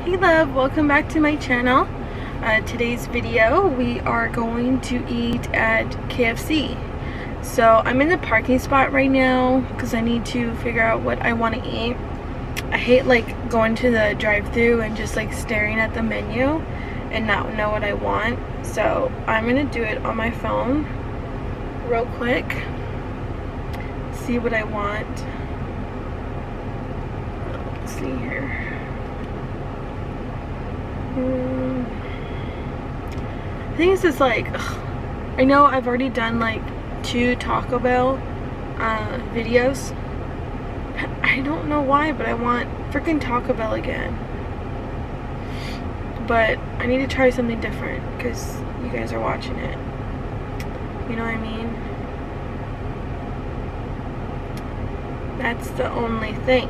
Hey love, welcome back to my channel. Today's video we are going to eat at KFC. So I'm in the parking spot right now because I need to figure out what I want to eat. I hate like going to the drive-thru and just like staring at the menu and not know what I want. So I'm gonna do it on my phone real quick, see what I want. Let's see here. I think it's just like, I know I've already done like 2 Taco Bell videos. I don't know why, but I want freaking Taco Bell again. But I need to try something different because you guys are watching it. You know what I mean? That's the only thing.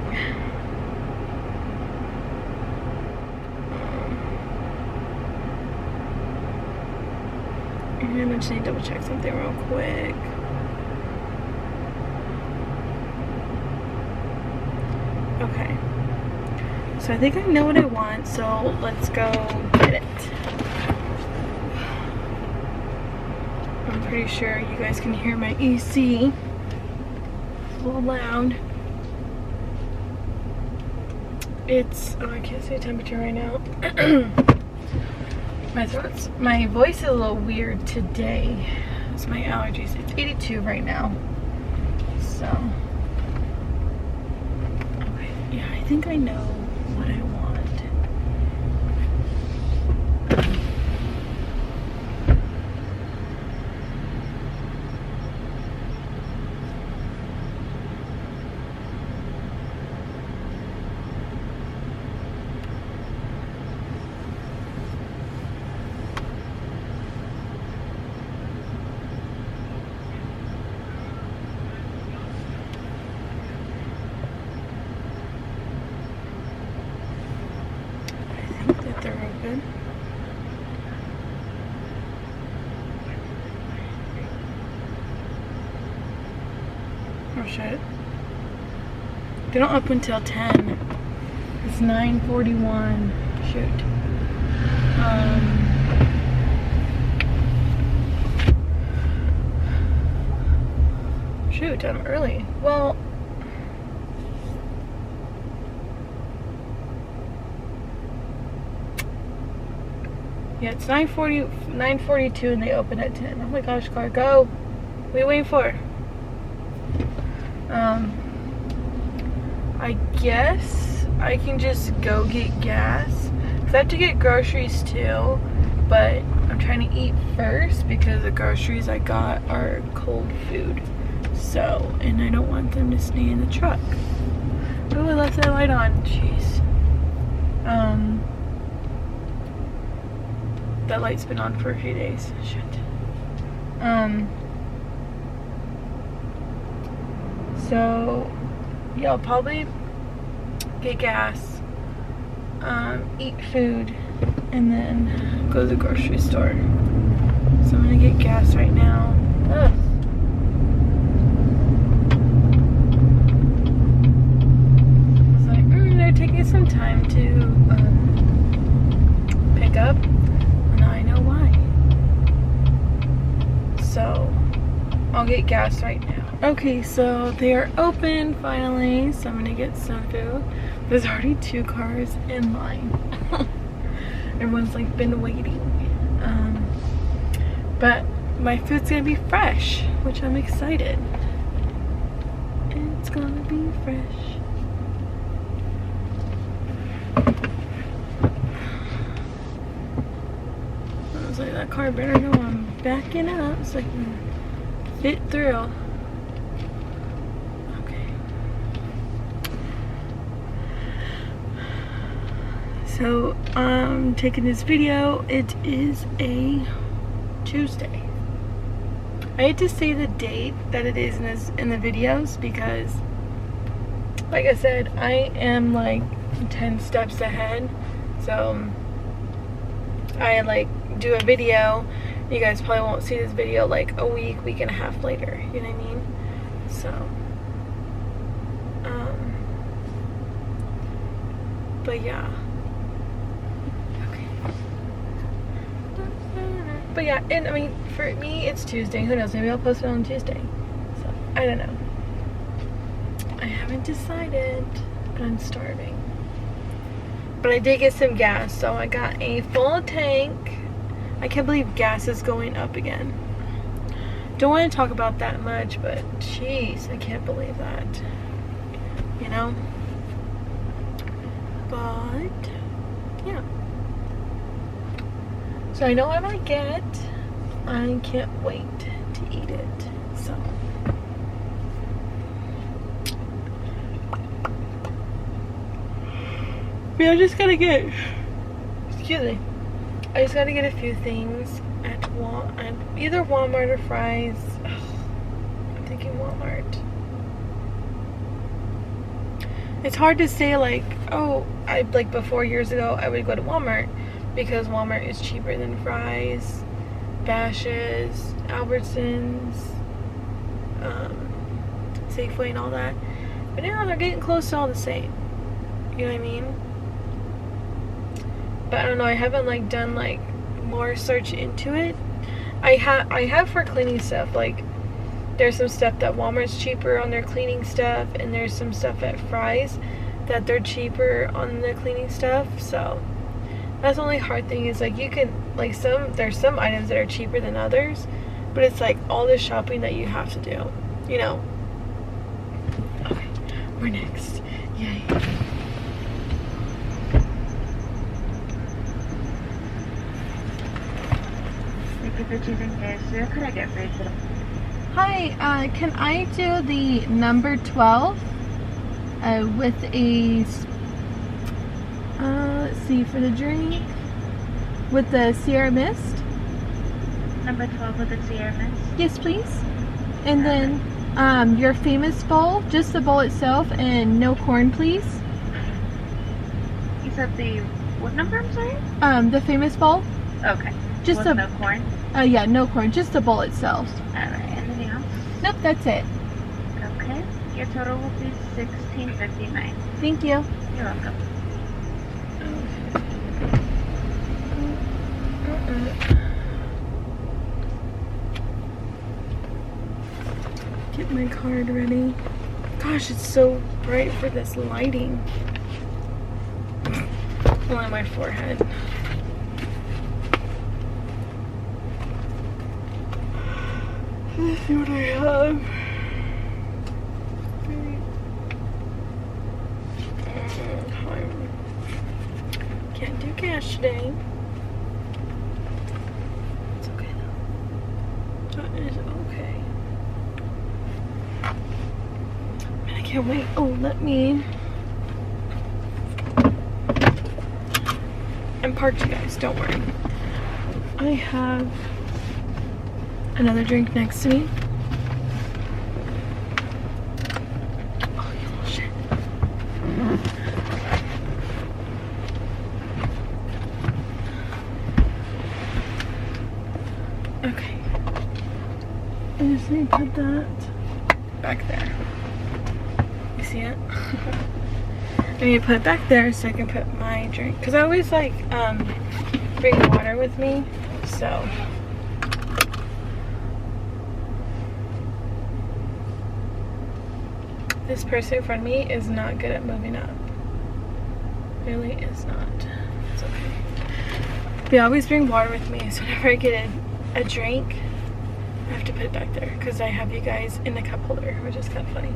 I just need to double check something real quick. Okay. So I think I know what I want, so let's go get it. I'm pretty sure you guys can hear my AC. It's a little loud. It's, oh, I can't see the temperature right now. My voice is a little weird today. It's my allergies. It's 82 right now. So, okay, yeah, I think I know what I want. They're open. Oh shit. They don't open till 10. It's 9:41. Shoot. Shoot, I'm early. Well, yeah, it's 9:42 and they open at 10. Oh my gosh, car, go. What are you waiting for? I guess I can just go get gas. Cause I have to get groceries too, but I'm trying to eat first because the groceries I got are cold food. So, and I don't want them to stay in the truck. Oh, I left that light on. Jeez. That light's been on for a few days. Shit. So yeah, I'll probably get gas, eat food, and then go to the grocery store. So I'm gonna get gas right now. Ugh. I was like, they're taking some time to pick up. I know why. So I'll get gas right now. Okay, so they are open finally, so I'm gonna get some food. There's already 2 cars in line. Everyone's like been waiting. But my food's gonna be fresh, which I'm excited. It's gonna be fresh. Like, that car better know I'm backing up so I can fit through. Okay. So, taking this video, it is a Tuesday. I hate to say the date that it is in the videos because, like I said, I am like 10 steps ahead. So, I like do a video, you guys probably won't see this video like a week and a half later, you know what I mean? So but yeah, But yeah, and I mean, for me, it's Tuesday. Who knows? Maybe I'll post it on Tuesday. So, I don't know. I haven't decided, but I'm starving. But I did get some gas, so I got a full tank. I can't believe gas is going up again. Don't want to talk about that much, but jeez, I can't believe that. You know? But, yeah. So I know what I might get. I can't wait to eat it. So. I just gotta get, excuse me, I just gotta get a few things at either Walmart or Fry's. Ugh, I'm thinking Walmart. It's hard to say like, oh, like before years ago, I would go to Walmart because Walmart is cheaper than Fry's, Bash's, Albertsons, Safeway and all that. But now they're getting close to all the same. You know what I mean? But I don't know, I haven't like done like more search into it. I have for cleaning stuff, like there's some stuff that Walmart's cheaper on their cleaning stuff, and there's some stuff at Fry's that they're cheaper on their cleaning stuff. So that's the only hard thing is like you can like there's some items that are cheaper than others, but it's like all the shopping that you have to do, you know. Okay, we're next. Yay. For choosing KFC, could I get free for them? Hi, can I do the number 12 with a, let's see, for the drink, with the Sierra Mist? Number 12 with the Sierra Mist? Yes, please. And then your famous bowl, just the bowl itself, and no corn, please. You said the, what number, I'm sorry? The famous bowl. Okay. Just with no corn? Yeah, no corn, just the bowl itself. Alright, anything else? Nope, that's it. Okay. Your total will be $16.59. Thank you. You're welcome. Get my card ready. Gosh, it's so bright for this lighting. Only my forehead. Let's see what I have. Can't do cash today. It's okay though. That is okay. Man, I can't wait. Oh, let me. I'm parked, you guys. Don't worry. I have another drink next to me. Oh, you little shit. Okay. I just need to put that back there. You see it? I need to put it back there so I can put my drink. Because I always like bring water with me. So. This person in front of me is not good at moving up. Really is not. It's okay. But I always bring water with me, so whenever I get a drink, I have to put it back there because I have you guys in the cup holder, which is kind of funny.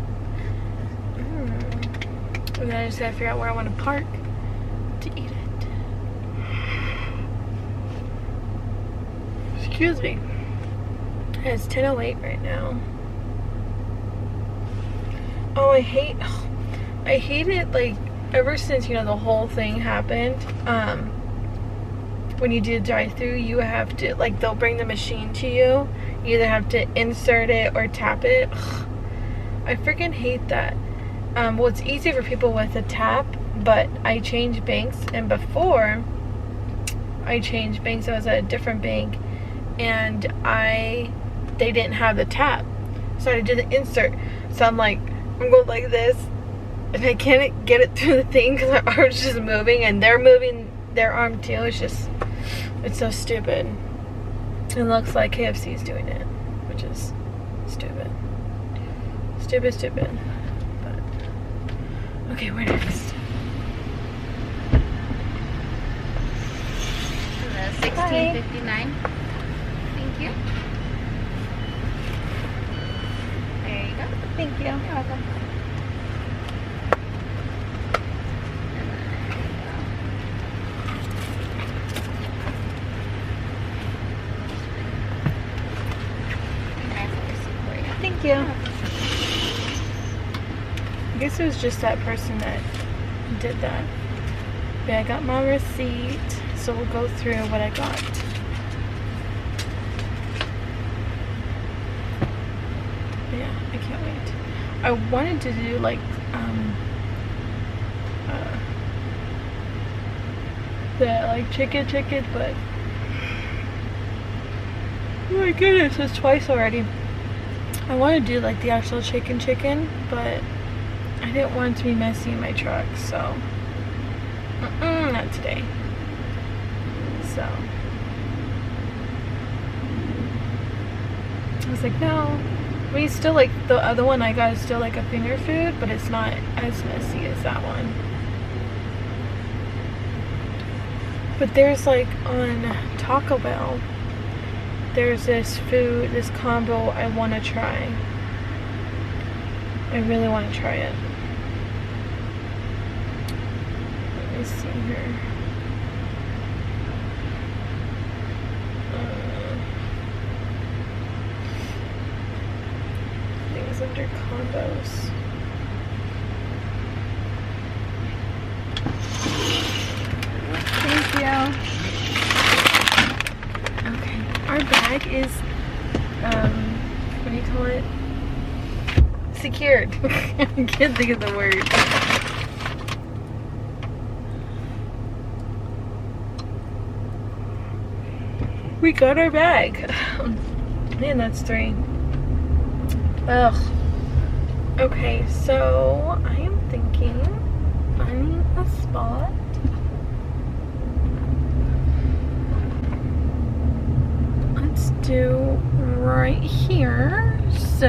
And then I just gotta figure out where I want to park to eat it. Excuse me. It's 10:08 right now. Oh, I hate it, like, ever since, you know, the whole thing happened, when you do drive-thru, you have to, like, they'll bring the machine to you. You either have to insert it or tap it. Ugh, I freaking hate that. Well, it's easy for people with a tap, but I changed banks, and before I changed banks, I was at a different bank, and they didn't have the tap, so I did the insert. So I'm like, I'm going like this, and I can't get it through the thing because my arm's just moving, and they're moving their arm too. It's so stupid. It looks like KFC is doing it, which is stupid. Stupid. But okay, where next? 16.59. Thank you. There you go. Thank you. You're welcome. Thank you. I guess it was just that person that did that. But I got my receipt, so we'll go through what I got. Yeah, I can't wait. I wanted to do like the like chicken, but oh my goodness, it's twice already. I want to do like the actual chicken, but I didn't want it to be messy in my truck, so not today. So I was like, no. I mean, still like the other one I got is still like a finger food, but it's not as messy as that one. But there's like on Taco Bell, there's this combo I want to try. I really want to try it. Let me see here. Things under combos. Thank you. Okay, our bag is, what do you call it? Secured. I can't think of the word. We got our bag. Man, that's 3. Ugh. Okay, so I am thinking finding a spot. Let's do right here. So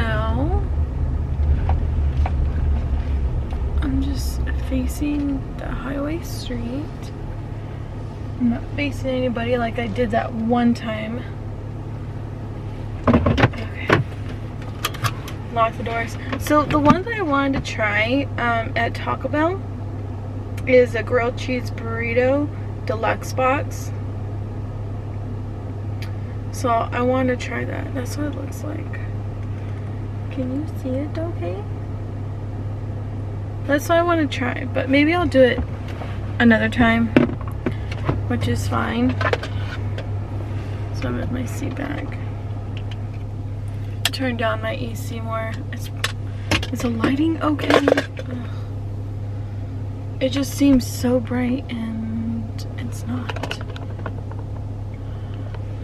I'm just facing the highway street. I'm not facing anybody like I did that one time. Okay. Lock the doors. So the one that I wanted to try at Taco Bell is a grilled cheese burrito deluxe box. So I want to try that. That's what it looks like. Can you see it okay? That's what I want to try, but maybe I'll do it another time, which is fine. So I'm at my seat bag. Turn down my AC more. Is the lighting okay? Ugh. It just seems so bright and it's not.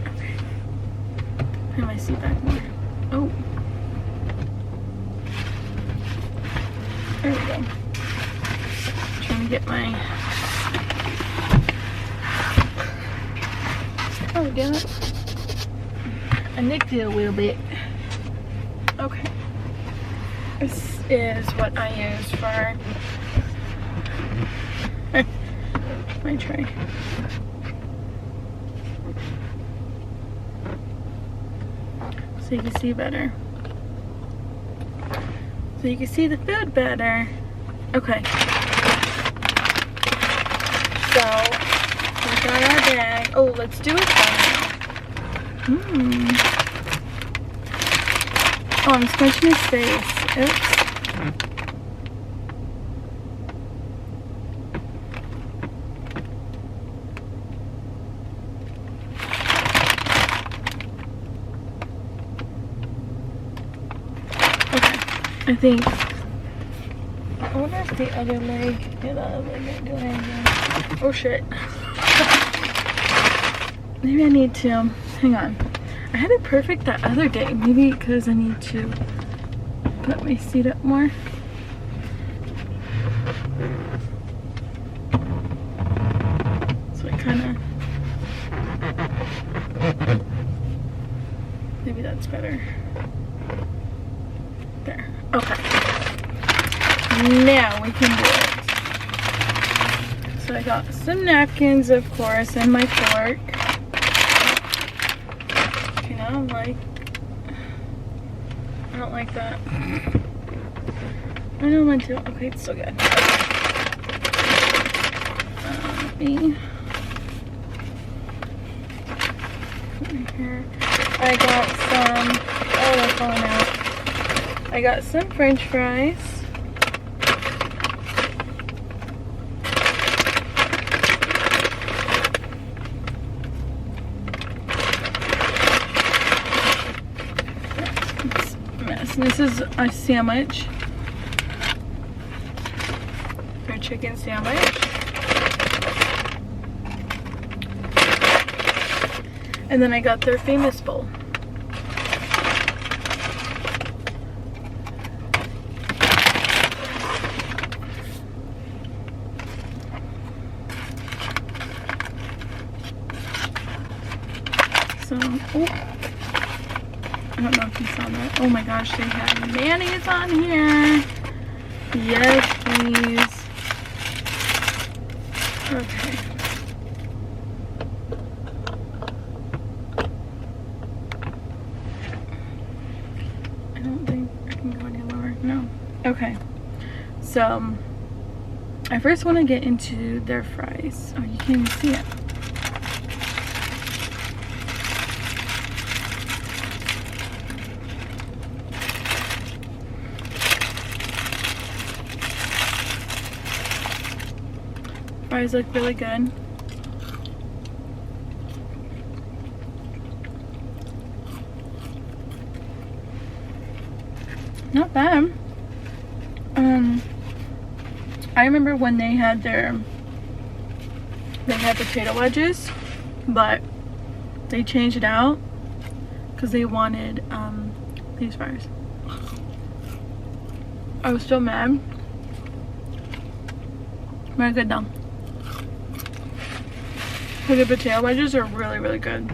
Okay. Turn my seat back more. Oh. There we go. Trying to get my. Oh, damn it. I nicked it a little bit. Okay. This is what I use for my tray. So you can see better. So you can see the food better. Okay. So we got our bag. Oh, let's do it now. Oh, I'm scratching his face. Oops. Okay, I think. I wonder if the other leg. Yeah, the other leg ain't doing anything. Oh shit. Maybe I need to. Hang on. I had it perfect that other day. Maybe because I need to put my seat up more. So I kind of. that's better. There. Okay. Now we can do it. So I got some napkins, of course, and my fork. You know, like, I don't like that. I don't want to. Okay, it's still good. Me. Here. I got some. Oh, they're falling out. I got some French fries. This is a sandwich. Their chicken sandwich. And then I got their famous bowl. So, oh. I don't know if you saw that. Oh my gosh, they have mayonnaise on here. Yes, please. Okay. I don't think I can go any lower. No. Okay. So, I first want to get into their fries. Oh, you can't even see it. Fries look really good. Not bad. I remember when they had potato wedges, but they changed it out because they wanted these fries. I was still mad. Very good though. The potato wedges are really, really good.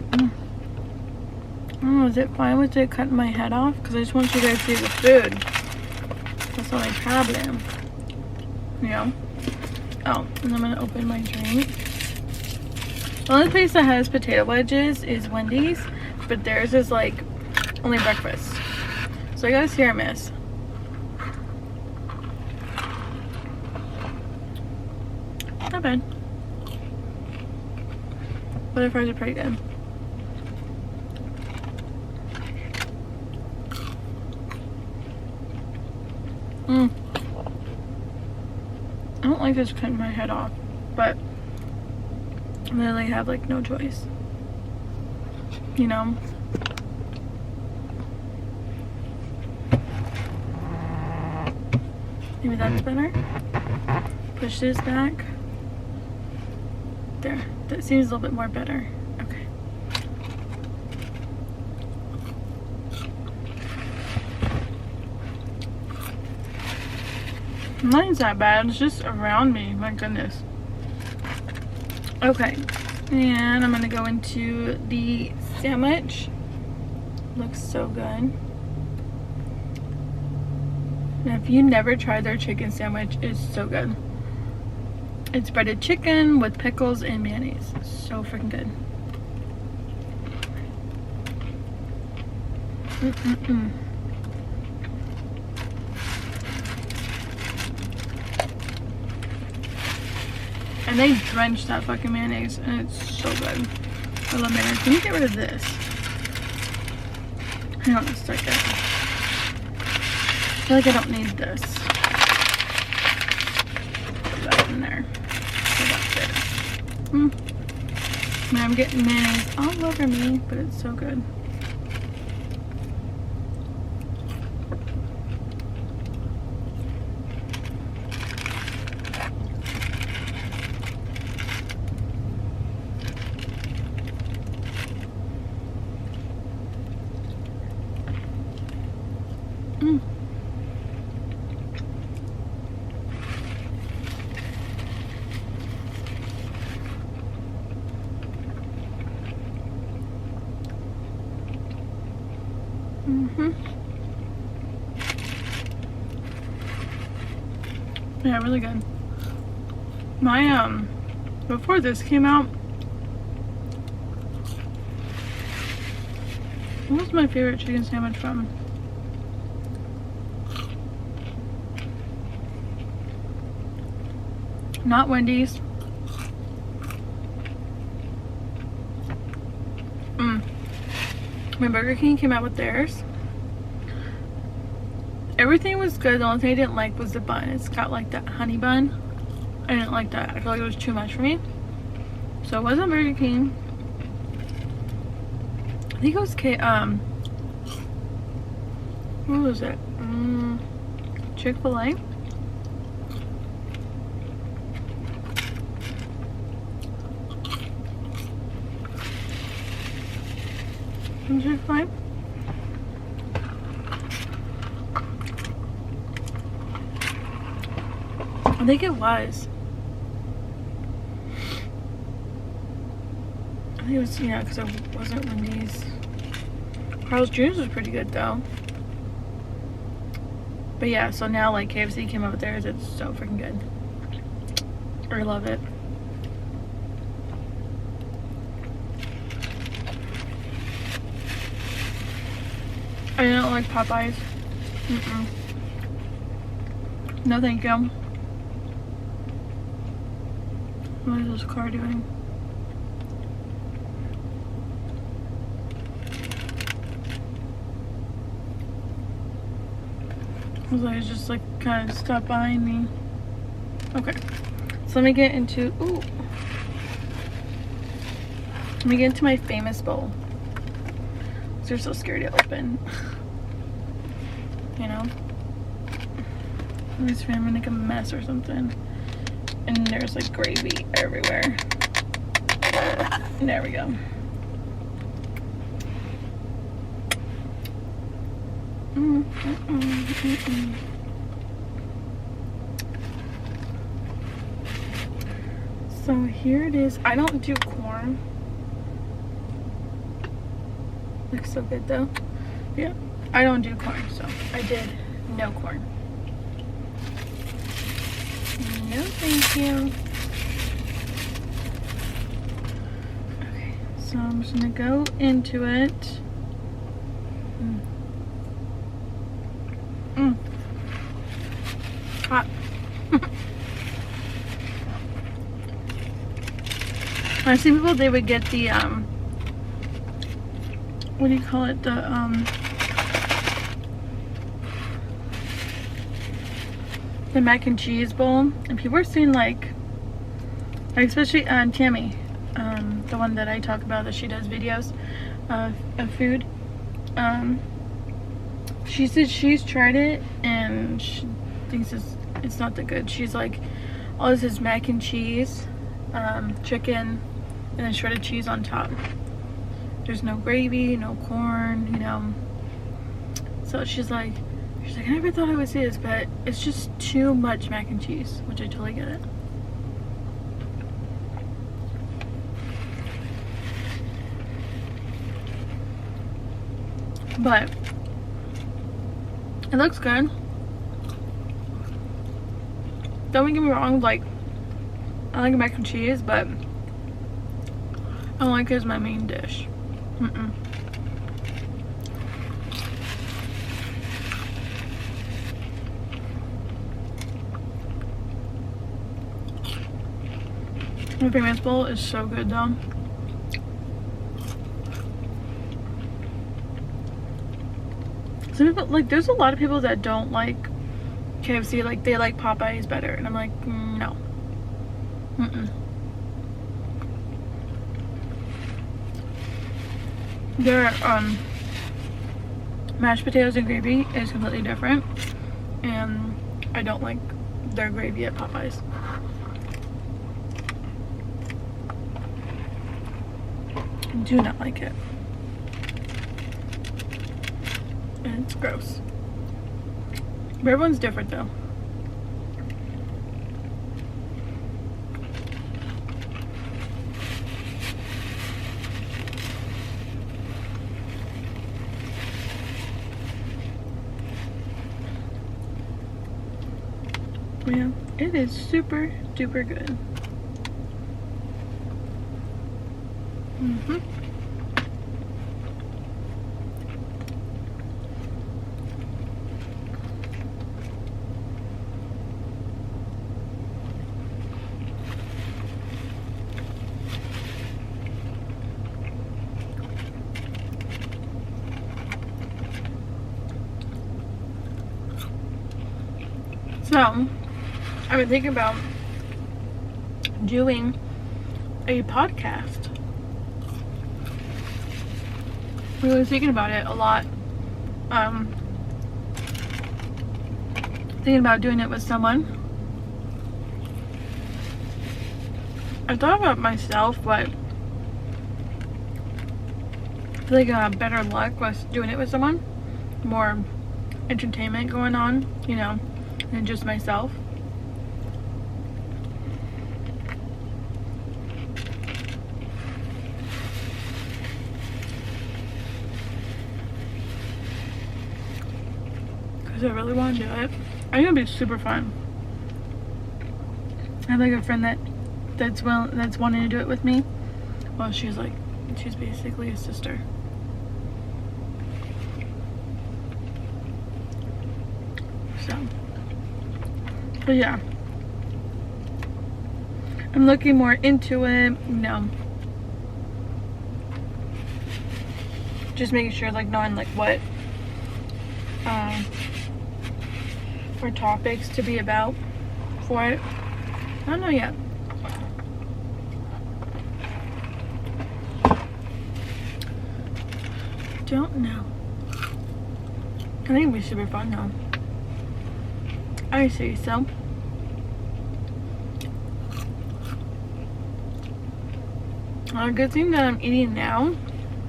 Oh, is it fine with it cutting my head off? Because I just want you guys to see the food. That's not my problem. You know? Oh, and I'm going to open my drink. The only place that has potato wedges is Wendy's. But theirs is like only breakfast. So I got a Sierra Miss. Not bad. But the fries are pretty good. I don't like this cutting my head off, but I literally have like no choice. You know? Maybe that's better. Push this back. There. That seems a little bit more better. Okay. Mine's not bad. It's just around me. My goodness. Okay. And I'm going to go into the sandwich. Looks so good. And if you never tried their chicken sandwich, it's so good. It's breaded chicken with pickles and mayonnaise. So freaking good. And they drench that fucking mayonnaise, and it's so good. I love mayonnaise. Can you get rid of this? I don't stick it. I feel like I don't need this. Put that in there. So that's it. Now I'm getting mayonnaise all over me, but it's so good. Yeah, really good. My before this came out, what was my favorite chicken sandwich from? Not Wendy's. When Burger King came out with theirs, everything was good. The only thing I didn't like was the bun. It's got like that honey bun. I didn't like that. I feel like it was too much for me. So it wasn't Burger King. I think it was what was it? Chick-fil-A. Chick-fil-A. I think it was. I think it was, yeah, because it wasn't Wendy's. Carl's Jr.'s was pretty good though. But yeah, so now like KFC came up with theirs. It's so freaking good. I love it. I don't like Popeyes. No thank you. What is this car doing? I was like, just like kind of stopped behind me. Okay, so let me get into, let me get into my famous bowl. They're so scared to open. You know? I'm just trying to make a mess or something. And there's like gravy everywhere. There we go. So here it is. I don't do corn. Looks so good though. Yeah, I don't do corn, so I did no corn. No thank you. Okay, so I'm just gonna go into it. Hot. I see people, they would get the what do you call it, the mac and cheese bowl, and people are saying like especially Tammy, the one that I talk about, that she does videos of food, she said she's tried it and she thinks it's not that good. She's like, all this is mac and cheese, chicken, and then shredded cheese on top. There's no gravy, no corn, you know. So she's like, I never thought I would say this, but it's just too much mac and cheese, which I totally get it. But it looks good. Don't get me wrong, like, I like mac and cheese, but I don't like it as my main dish. My famous bowl is so good though. Some people, like, there's a lot of people that don't like KFC, like they like Popeyes better, and I'm like, no. Their mashed potatoes and gravy is completely different, and I don't like their gravy at Popeyes. Do not like it. And it's gross. But everyone's different though. Yeah, it is super duper good. So, I've been thinking about doing a podcast. We were thinking about it a lot. Thinking about doing it with someone. I thought about myself, but I feel like better luck was doing it with someone. More entertainment going on, you know, than just myself. Because I really want to do it. I think it'd be super fun. I have like a friend that's wanting to do it with me. Well, she's basically a sister. So, but yeah, I'm looking more into it, you know, just making sure, like, knowing like what for topics to be about for it. I don't know yet. Don't know. I think it'd be super fun though. I say so. A good thing that I'm eating now,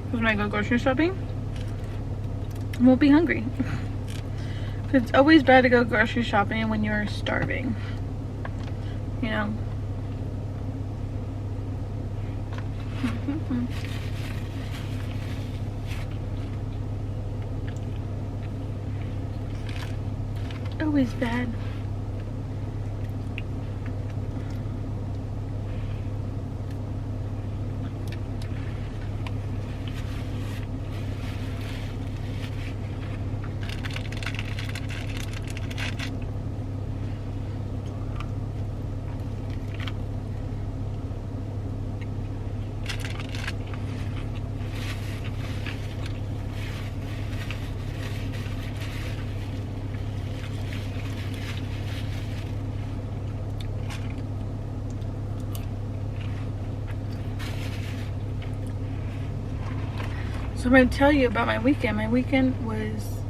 because when I go grocery shopping, I won't be hungry. It's always bad to go grocery shopping when you're starving, you know. Always bad. So I'm going to tell you about my weekend. My weekend was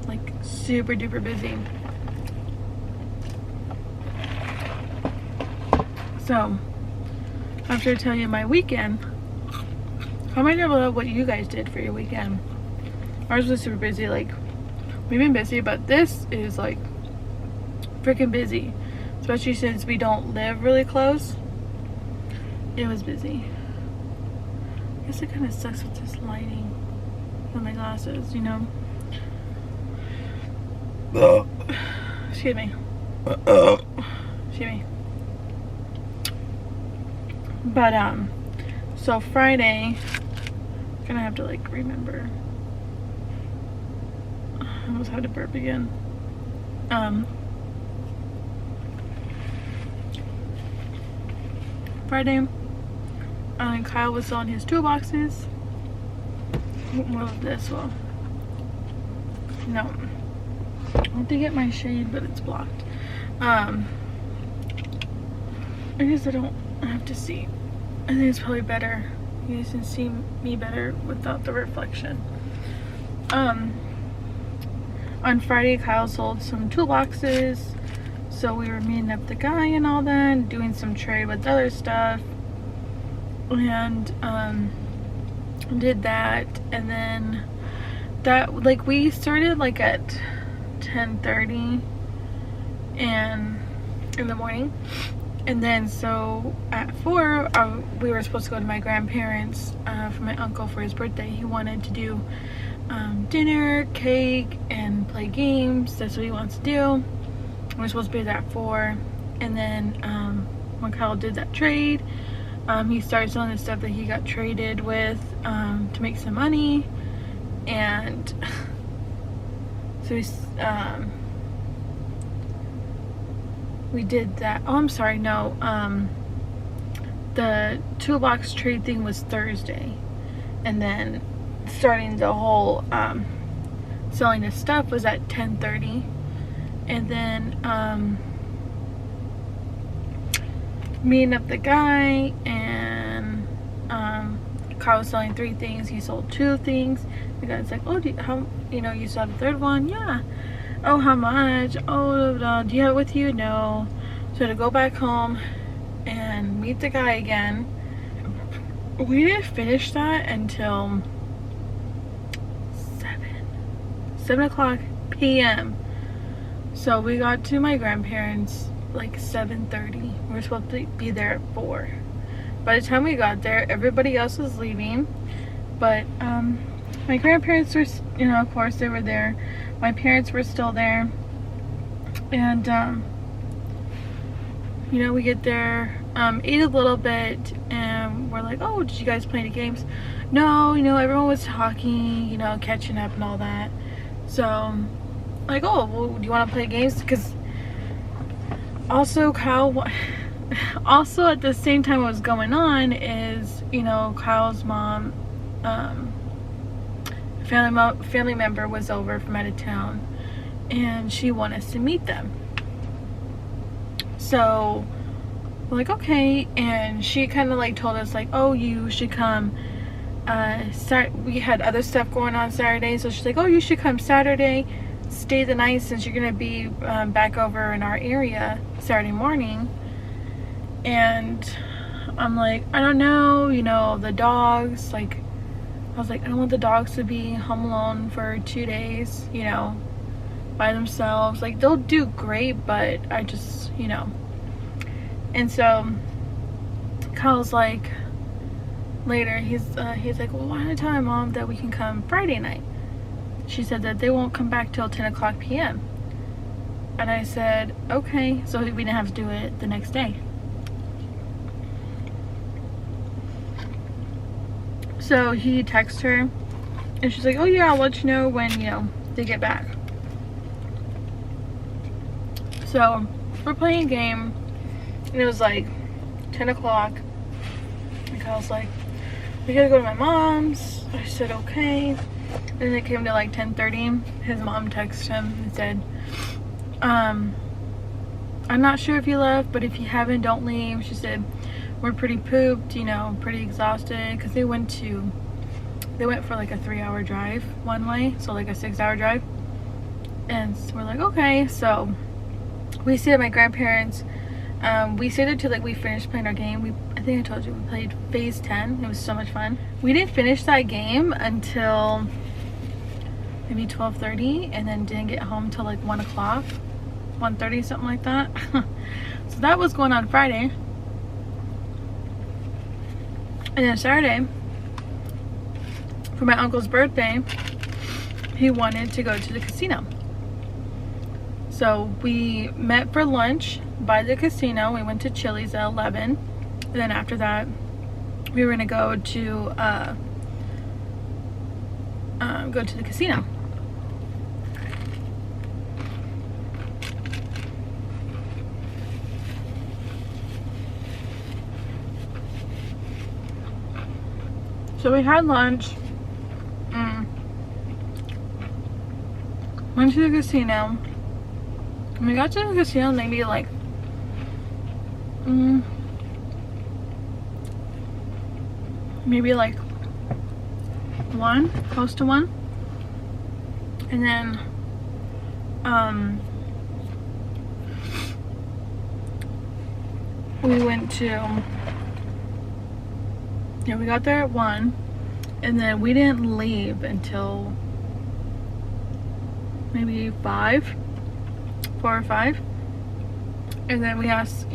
like super duper busy. So after I tell you my weekend, comment down below what you guys did for your weekend. Ours was super busy. Like, we've been busy, but this is like freaking busy, especially since we don't live really close. It was busy. I guess it kind of sucks with this lighting on my glasses, you know. Excuse me. Excuse me. But so Friday, I'm gonna have to like remember. I almost had to burp again. Friday, Kyle was selling his toolboxes. What was this? Well, no. I want to get my shade, but it's blocked. I guess I don't have to see. I think it's probably better. You guys can see me better without the reflection. On Friday, Kyle sold some toolboxes. So we were meeting up the guy and all that, doing some trade with other stuff. And did that, and then that, like, we started like at 10:30 and in the morning, and then so at 4 we were supposed to go to my grandparents for my uncle for his birthday. He wanted to do dinner, cake, and play games. That's what he wants to do. We were supposed to be there at 4. And then when Kyle did that trade, he started selling the stuff that he got traded with to make some money. And so we did that. Oh, I'm sorry, no. The toolbox trade thing was Thursday. And then starting the whole selling the stuff was at 10:30. And then meeting up the guy, and Carl was selling 3 things. He sold 2 things. The guy's like, oh, you saw the 3rd one? Yeah. Oh, how much? Oh, do you have it with you? No. So to go back home and meet the guy again. We didn't finish that until 7 o'clock p.m. So we got to my grandparents like 7:30. We were supposed to be there at 4. By the time we got there, everybody else was leaving. But my grandparents were, of course they were there. My parents were still there. And we get there, ate a little bit, and we're like, oh, did you guys play any games? No, everyone was talking, catching up and all that. So, like, oh, well, do you want to play games? Because also also at the same time what was going on is, Kyle's mom, family member was over from out of town, and she wanted us to meet them. So we're like, okay. And she kind of like told us like, oh, you should come we had other stuff going on Saturday, so she's like, oh, you should come Saturday, stay the night, since you're gonna be back over in our area Saturday morning. And I'm like, I don't know, the dogs, like, I was like, I don't want the dogs to be home alone for 2 days, by themselves. Like, they'll do great, but I just, And so Kyle's like, later, he's like, well, why don't I tell my mom that we can come Friday night? She said that they won't come back till 10 o'clock p.m. And I said, okay. So we didn't have to do it the next day. So he texted her, and she's like, oh yeah, I'll let you know when, they get back. So we're playing a game, and it was like 10 o'clock. And Kyle's like, we gotta go to my mom's. I said, okay. And then it came to like 10:30. His mom texted him and said, I'm not sure if you left, but if you haven't, don't leave. She said, we're pretty pooped, pretty exhausted, because they went for like a 3-hour drive one way, so like a 6-hour drive. And so we're like, okay. So we stayed at my grandparents. We stayed there till like we finished playing our game. I think I told you we played phase 10. It was so much fun. We didn't finish that game until maybe 12:30, and then didn't get home till like 1 o'clock, 1:30, something like that. So that was going on Friday. And then Saturday, for my uncle's birthday, he wanted to go to the casino. So we met for lunch by the casino. We went to Chili's at 11. And then after that, we were gonna go to the casino. So we had lunch, went to the casino. When we got to the casino, maybe like maybe like 1, close to 1. And then we went to, we got there at 1, and then we didn't leave until maybe 4 or 5. And then we asked,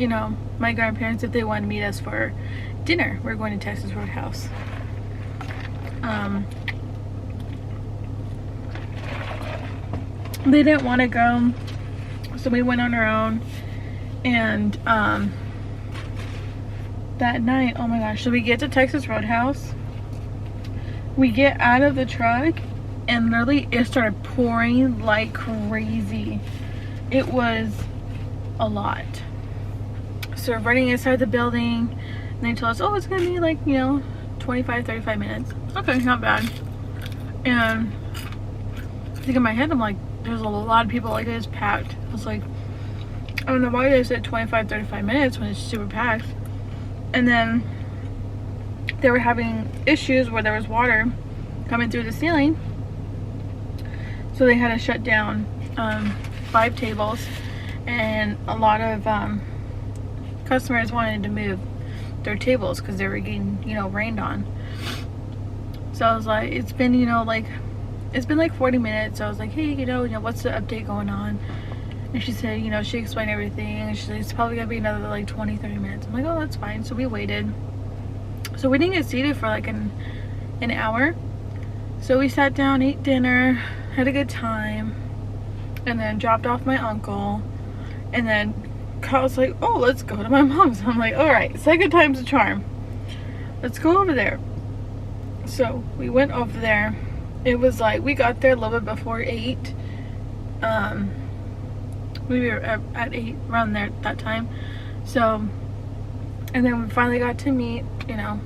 my grandparents if they wanted to meet us for dinner. We're going to Texas Roadhouse. They didn't want to go, So we went on our own, and that night, oh my gosh, so we get to Texas Roadhouse. We get out of the truck, and literally it started pouring like crazy. It was a lot. So we're running inside the building, and they told us, oh, it's gonna be like, you know, 25-35 minutes. Okay, not bad. And I think in my head I'm like, there's a lot of people, like it's packed. I was like, I don't know why they said 25-35 minutes when it's super packed. And then they were having issues where there was water coming through the ceiling, so they had to shut down 5 tables, and a lot of customers wanted to move their tables because they were getting, you know, rained on. So I was like, it's been, you know, like it's been like 40 minutes. So I was like, hey, you know, what's the update going on? And she said, you know, she explained everything, and she's like, it's probably gonna be another like 20-30 minutes. I'm like, oh, that's fine. So we waited. So we didn't get seated for like an hour. So we sat down, ate dinner, had a good time, and then dropped off my uncle. And then Kyle's like, oh, let's go to my mom's. I'm like, all right, second time's a charm. Let's go over there. So we went over there. It was like, we got there a little bit before 8. We were at 8, around there at that time. So, and then we finally got to meet, you know,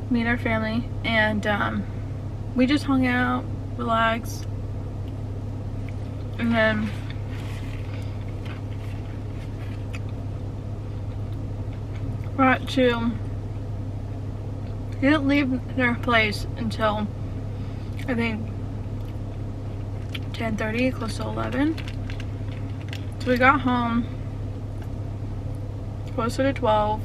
meet our family, and we just hung out, relaxed, and then got to, we didn't leave their place until I think 10:30, close to 11. So we got home closer to 12.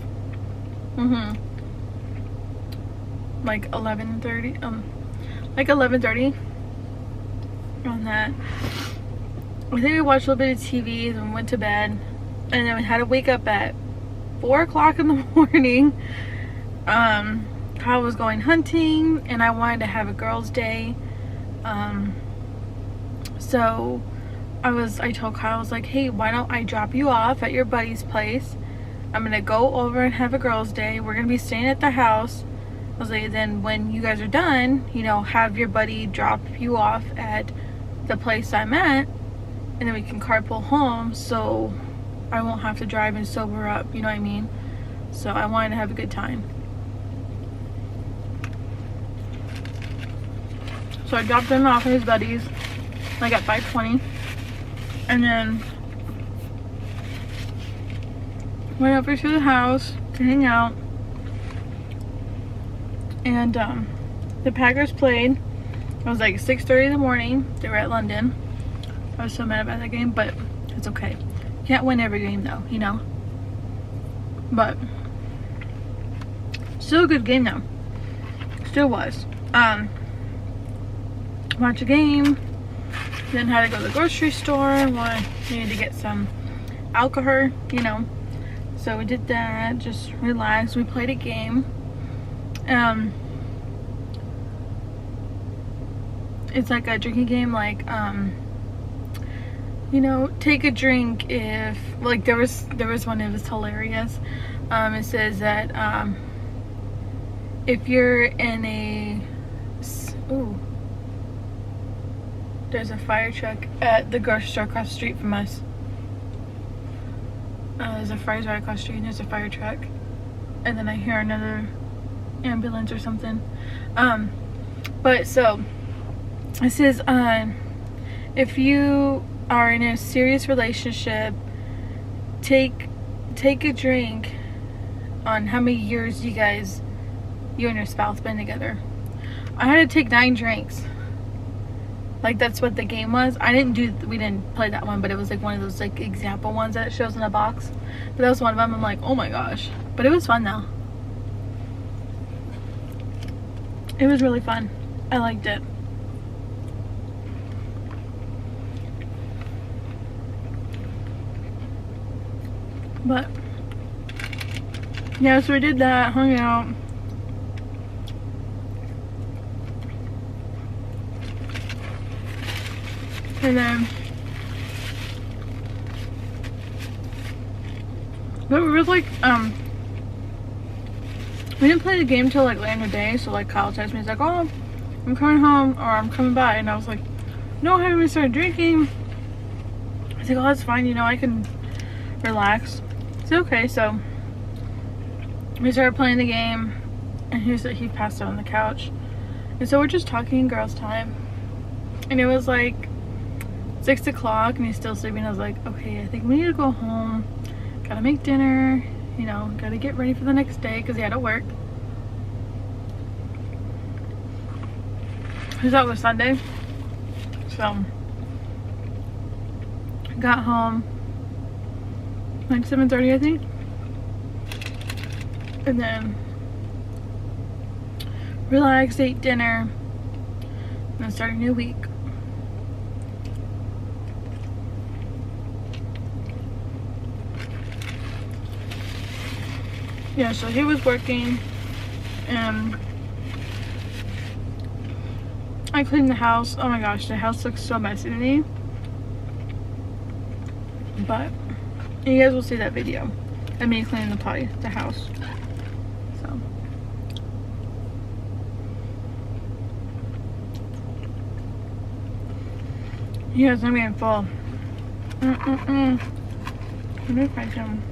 Like 11:30. Like 11:30 on that. I think we watched a little bit of TV and went to bed, and then we had to wake up at 4 o'clock in the morning. Kyle was going hunting, and I wanted to have a girls' day. So I told Kyle, I was like, hey, why don't I drop you off at your buddy's place? I'm gonna go over and have a girls' day. We're gonna be staying at the house. I was like, then when you guys are done, you know, have your buddy drop you off at the place I'm at, and then we can carpool home, so I won't have to drive and sober up, you know what I mean? So I wanted to have a good time. So I dropped him off at his buddies, like at 5:20, and then went over to the house to hang out. And the Packers played. It was like 6:30 in the morning. They were at London. I was so mad about that game, but it's okay. Can't win every game though, you know. But still a good game though. Still was. Watch a game. Then had to go to the grocery store. Needed to get some alcohol, you know. So we did that. Just relaxed. We played a game. It's like a drinking game, like you know, take a drink if, like, there was one, it was hilarious. It says that if you're in a there's a fire truck at the grocery store across the street from us. There's a fire right across the street, and there's a fire truck, and then I hear another ambulance or something. But so it says if you are in a serious relationship, take a drink on how many years you and your spouse been together. I had to take 9 drinks. Like, that's what the game was. We didn't play that one, but it was like one of those like example ones that it shows in the box. But that was one of them. I'm like, oh my gosh. But it was fun though. It was really fun. I liked it. But yeah, so we did that, hung out. And then But we were like, we didn't play the game till like later in the day. So like Kyle texted me, he's like, oh, I'm coming home or I'm coming by. And I was like, no, I haven't even started drinking. I was like, oh, that's fine. You know, I can relax. It's okay. So we started playing the game and he passed out on the couch. And so we're just talking girls' time. And it was like 6 o'clock and he's still sleeping. I was like, okay, I think we need to go home. Gotta make dinner, you know, gotta get ready for the next day because he had to work. Because that was Sunday. So, got home like 7:30, I think. And then relaxed, ate dinner, and then started a new week. Yeah, so he was working and I cleaned the house. Oh my gosh, the house looks so messy to me. But you guys will see that video of me cleaning the house. So yes, I'm getting full. Let me find some.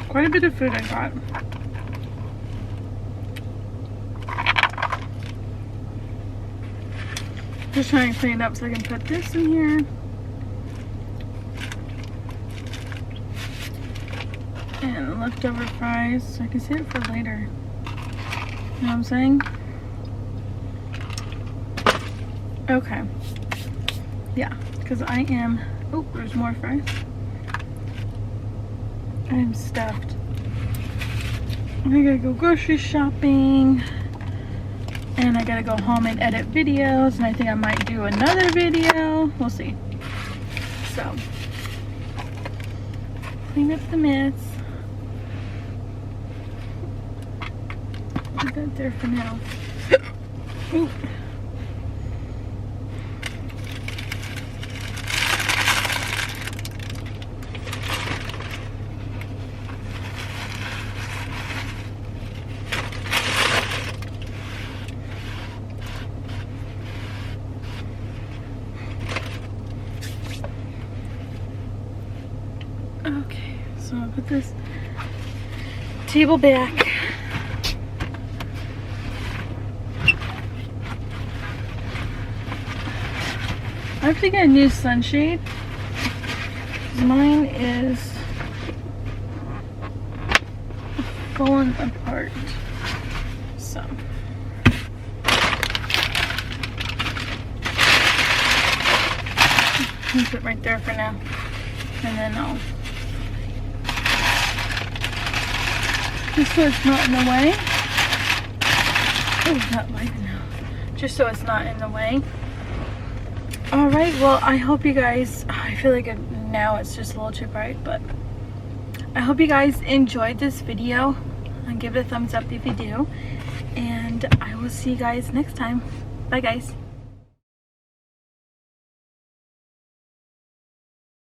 Quite a bit of food I got. Just trying to clean it up so I can put this in here. And leftover fries so I can save it for later. You know what I'm saying? Okay. Yeah, because I am... Oh, there's more fries. I am stuffed. I gotta go grocery shopping. And I gotta go home and edit videos. And I think I might do another video. We'll see. So, clean up the mess. Put that there for now. Ooh. Okay, so I'll put this table back. I have to get a new sunshade. Mine is falling apart. So keep it right there for now. And then I'll just so it's not in the way. Oh, not light now. Just so it's not in the way. Alright, well, I hope you guys, I feel like now it's just a little too bright, but I hope you guys enjoyed this video. And give it a thumbs up if you do. And I will see you guys next time. Bye, guys.